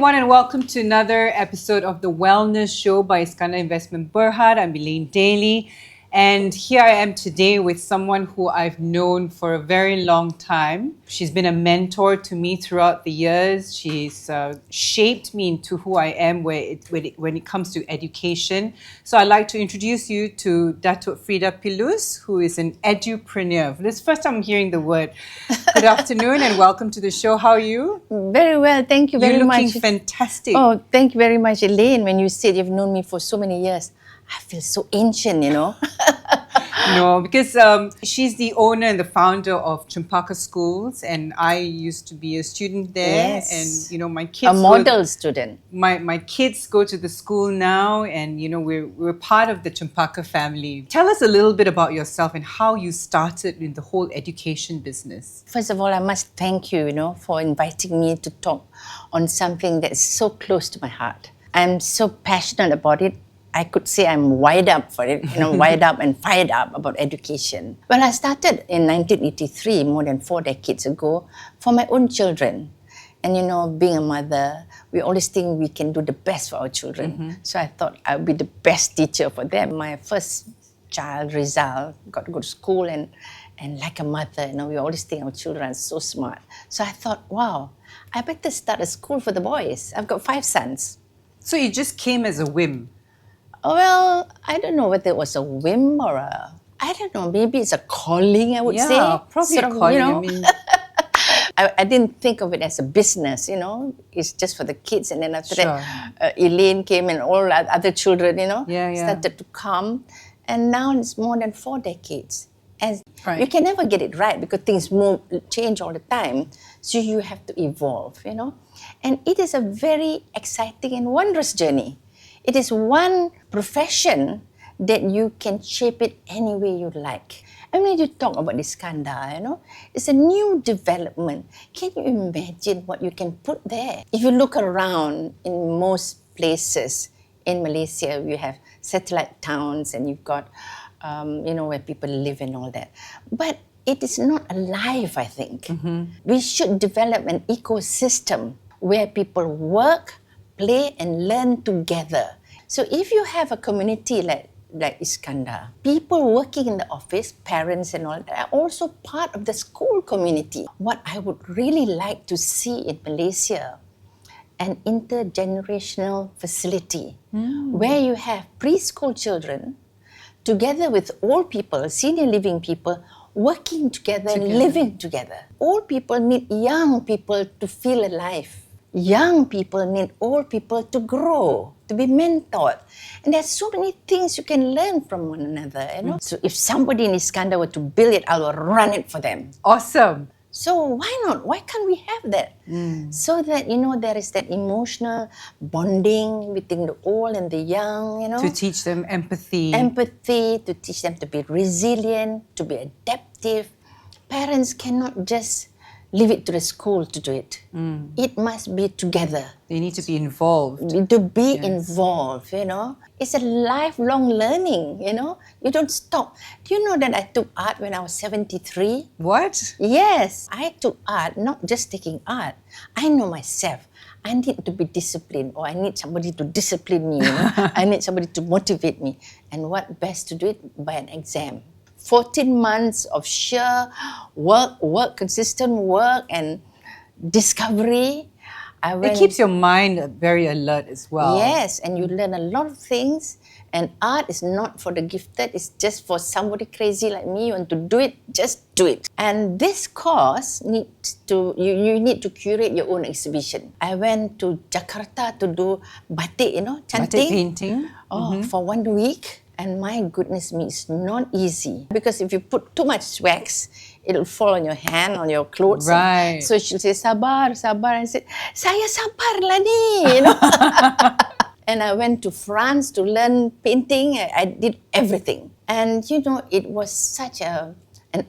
everyone, and welcome to another episode of the Wellness Show by Iskandar Investment Berhad. I'm Elaine Daly, and here I am today with someone who I've known for a very long time. She's been a mentor to me throughout the years. She's shaped me into who I am when it comes to education. So I'd like to introduce you to Dato Freida Pilus, who is an edupreneur. This is the first time I'm hearing the word. Good afternoon and welcome to the show. How are you? Very well, thank you very much. You're looking fantastic. Oh, thank you very much, Elaine. When you said you've known me for so many years, I feel so ancient, you know. No, because she's the owner and the founder of Cempaka Schools, and I used to be a student there. Yes. And, you know, my kids... A model student. My kids go to the school now, and, you know, we're part of the Cempaka family. Tell us a little bit about yourself and how you started in the whole education business. First of all, I must thank you, you know, for inviting me to talk on something that's so close to my heart. I'm so passionate about it. I could say I'm wired up for it, you know, wired up and fired up about education. Well, I started in 1983, more than 4 decades ago, for my own children. And, you know, being a mother, we always think we can do the best for our children. Mm-hmm. So I thought I would be the best teacher for them. My first child, Rizal, got to go to school and like a mother, you know, we always think our children are so smart. So I thought, wow, I better start a school for the boys. I've got 5 sons. So it just came as a whim? Well, I don't know whether it was a whim or I don't know, maybe it's a calling, I would say. Yeah, probably a calling. You know? I mean, I didn't think of it as a business, you know. It's just for the kids. And then after that, Elaine came and all other children, you know, started to come. And now it's more than 4 decades. And you can never get it right because things change all the time. So you have to evolve, you know. And it is a very exciting and wondrous journey. It is one profession that you can shape it any way you like. And when you talk about Iskandar, you know, it's a new development. Can you imagine what you can put there? If you look around in most places in Malaysia, you have satellite towns and you've got, you know, where people live and all that. But it is not alive, I think. Mm-hmm. We should develop an ecosystem where people work, play and learn together. So if you have a community like Iskandar, people working in the office, parents and all that are also part of the school community. What I would really like to see in Malaysia, an intergenerational facility where you have preschool children together with old people, senior living people, working together and living together. Old people need young people to feel alive. Young people need old people to grow, to be mentored. And there's so many things you can learn from one another, you know. So if somebody in Iskandar were to build it, I will run it for them. Awesome. So why not? Why can't we have that? So that, you know, there is that emotional bonding between the old and the young, you know. To teach them empathy. Empathy, to teach them to be resilient, to be adaptive. Parents cannot just leave it to the school to do it. It must be together. They need to be involved. To be involved, you know. It's a lifelong learning, you know. You don't stop. Do you know that I took art when I was 73? What? Yes. I took art, not just taking art. I know myself. I need to be disciplined, or I need somebody to discipline me, you know. I need somebody to motivate me. And what best to do it? By an exam. 14 months of sheer work, consistent work and discovery. It keeps your mind very alert as well. Yes, and you learn a lot of things. And art is not for the gifted, it's just for somebody crazy like me. You want to do it, just do it. And this course needs to, you need to curate your own exhibition. I went to Jakarta to do batik, you know, cantik. Batik painting. For 1 week. And my goodness me, it's not easy. Because if you put too much wax, it'll fall on your hand, on your clothes. Right. So she'll say, sabar, sabar. And I said, saya sabar lah ni, you know. And I went to France to learn painting. I did everything. And, you know, it was such an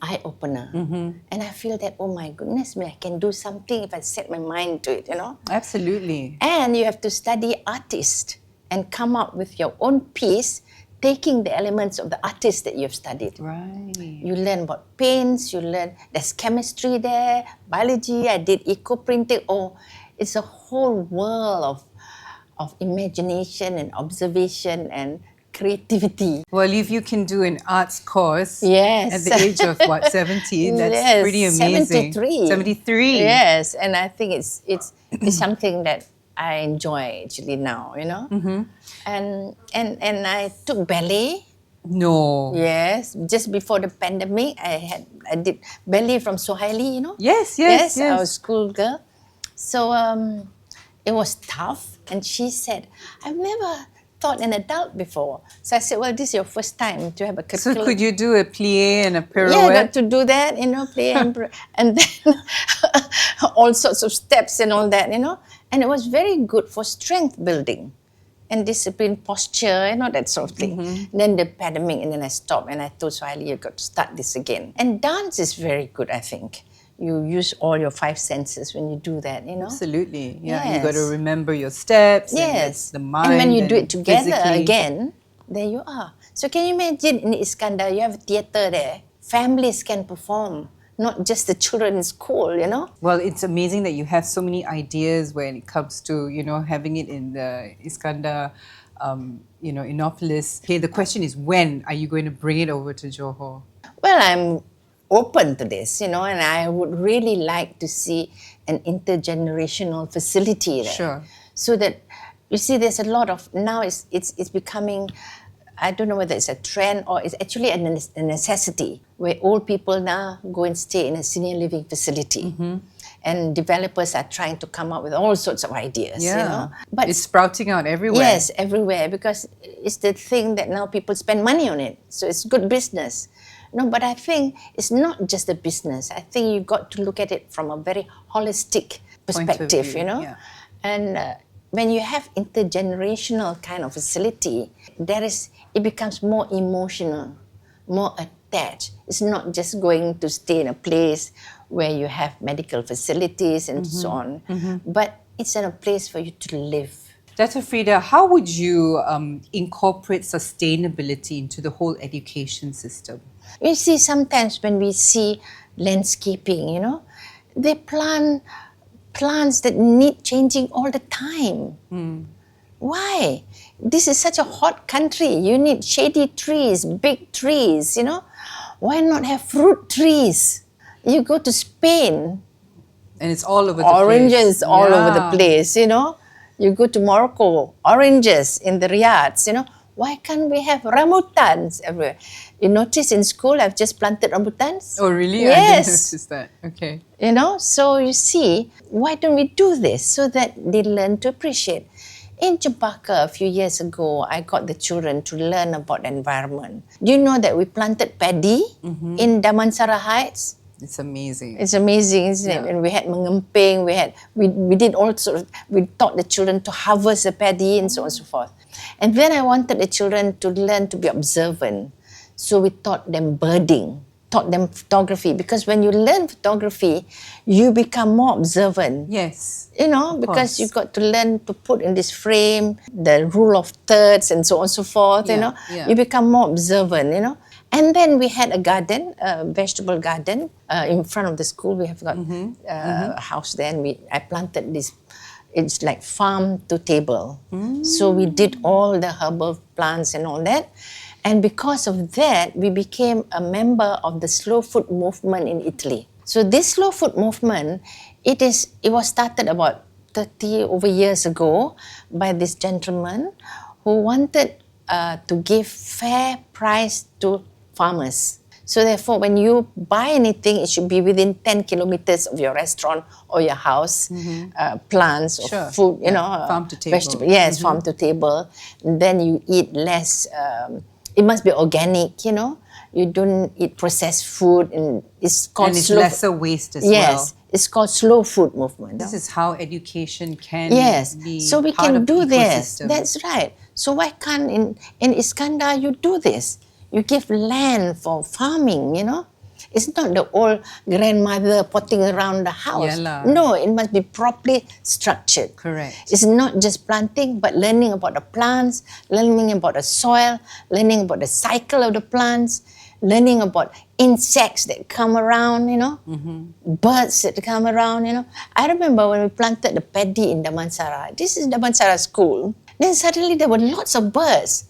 eye-opener. And I feel that, oh my goodness me, I can do something if I set my mind to it, you know. Absolutely. And you have to study artist and come up with your own piece, taking the elements of the artist that you've studied. Right. You learn about paints, you learn, there's chemistry there, biology, I did eco-printing. Oh, it's a whole world of imagination and observation and creativity. Well, if you can do an arts course yes. at the age of what, 70, that's yes, pretty amazing. 73. 73. Yes, and I think it's something that I enjoy actually now, you know. And I took ballet. No. Yes, just before the pandemic, I did ballet from Sohaili, you know. Yes. I was schoolgirl. So it was tough, and she said, "I've never taught an adult before." So I said, "Well, this is your first time to have a curriculum." So could you do a plie and a pirouette? Yeah, I got to do that, you know, plie and then all sorts of steps and all that, you know. And it was very good for strength building and discipline, posture, you know, that sort of thing. Then the pandemic, and then I stopped, and I told Swahili, you got to start this again. And dance is very good, I think. You use all your 5 senses when you do that, you know. Absolutely, yeah. Yes. You got to remember your steps. Yes. And the mind. And when you do it together physically. again, there you are. So can you imagine in Iskandar, you have a theatre there. Families can perform, not just the children in school, you know. Well, it's amazing that you have so many ideas when it comes to, you know, having it in the Iskandar, you know, Innopolis. Okay, the question is, when are you going to bring it over to Johor? Well, I'm open to this, you know, and I would really like to see an intergenerational facility there. Sure. So that, you see, there's a lot of, now it's becoming, I don't know whether it's a trend or it's actually a necessity, where old people now go and stay in a senior living facility. And developers are trying to come up with all sorts of ideas, you know. But it's sprouting out everywhere. Yes, everywhere, because it's the thing that now people spend money on it. So it's good business. No, but I think it's not just a business. I think you've got to look at it from a very holistic perspective, you know. And when you have intergenerational kind of facility, it becomes more emotional, more attached. It's not just going to stay in a place where you have medical facilities and so on, but it's in a place for you to live. Dato Freida, how would you incorporate sustainability into the whole education system? You see, sometimes when we see landscaping, you know, they plant plants that need changing all the time. Why? This is such a hot country. You need shady trees, big trees, you know. Why not have fruit trees? You go to Spain. And it's all over the oranges place. all over the place, you know. You go to Morocco, oranges in the riads, you know. Why can't we have rambutans everywhere? You notice in school, I've just planted rambutans. Oh, really? Yes. I didn't notice that. Okay. You know, so you see, why don't we do this so that they learn to appreciate? In Cempaka a few years ago, I got the children to learn about the environment. Do you know that we planted paddy in Damansara Heights? It's amazing. It's amazing, isn't it? And we had mengemping, we did all sorts of, we taught the children to harvest the paddy and so on and so forth. And then I wanted the children to learn to be observant. So we taught them birding, taught them photography, because when you learn photography, you become more observant. Yes. You know, because you've got to learn to put in this frame, the rule of thirds and so on and so forth, you know. You become more observant, you know. And then we had a garden, a vegetable garden, in front of the school. We have got a house there, and I planted this. It's like farm to table. So we did all the herbal plants and all that. And because of that, we became a member of the slow food movement in Italy. So this slow food movement, it was started about 30 over years ago by this gentleman who wanted to give fair price to farmers. So therefore, when you buy anything, it should be within 10 kilometers of your restaurant or your house, plants or food, you know, farm to table. Vegetable. Yes, farm to table. And then you eat less. It must be organic, you know. You don't eat processed food, and it's called it's lesser waste as well. Yes, it's called slow food movement. This is how education can be so we part can of do the this. ecosystem. That's right. So why can't in Iskandar you do this? You give land for farming, you know. It's not the old grandmother potting around the house. No, it must be properly structured. Correct. It's not just planting, but learning about the plants, learning about the soil, learning about the cycle of the plants, learning about insects that come around, birds that come around, I remember when we planted the paddy in Damansara. This is Damansara School. Then suddenly there were lots of birds.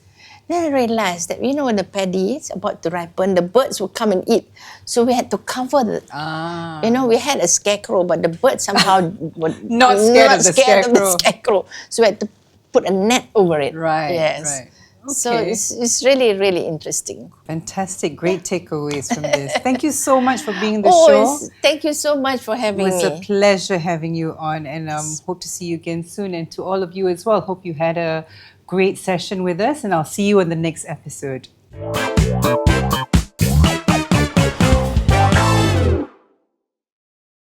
Then I realized that, when the paddy is about to ripen, the birds would come and eat. So we had to cover we had a scarecrow, but the birds somehow were not scared of the scarecrow. So we had to put a net over it. Right, yes. right. Okay. So it's really, really interesting. Fantastic. Great takeaways from this. Thank you so much for being in the show. Thank you so much for having me. It was a pleasure having you on, and hope to see you again soon. And to all of you as well, hope you had a great session with us, and I'll see you in the next episode.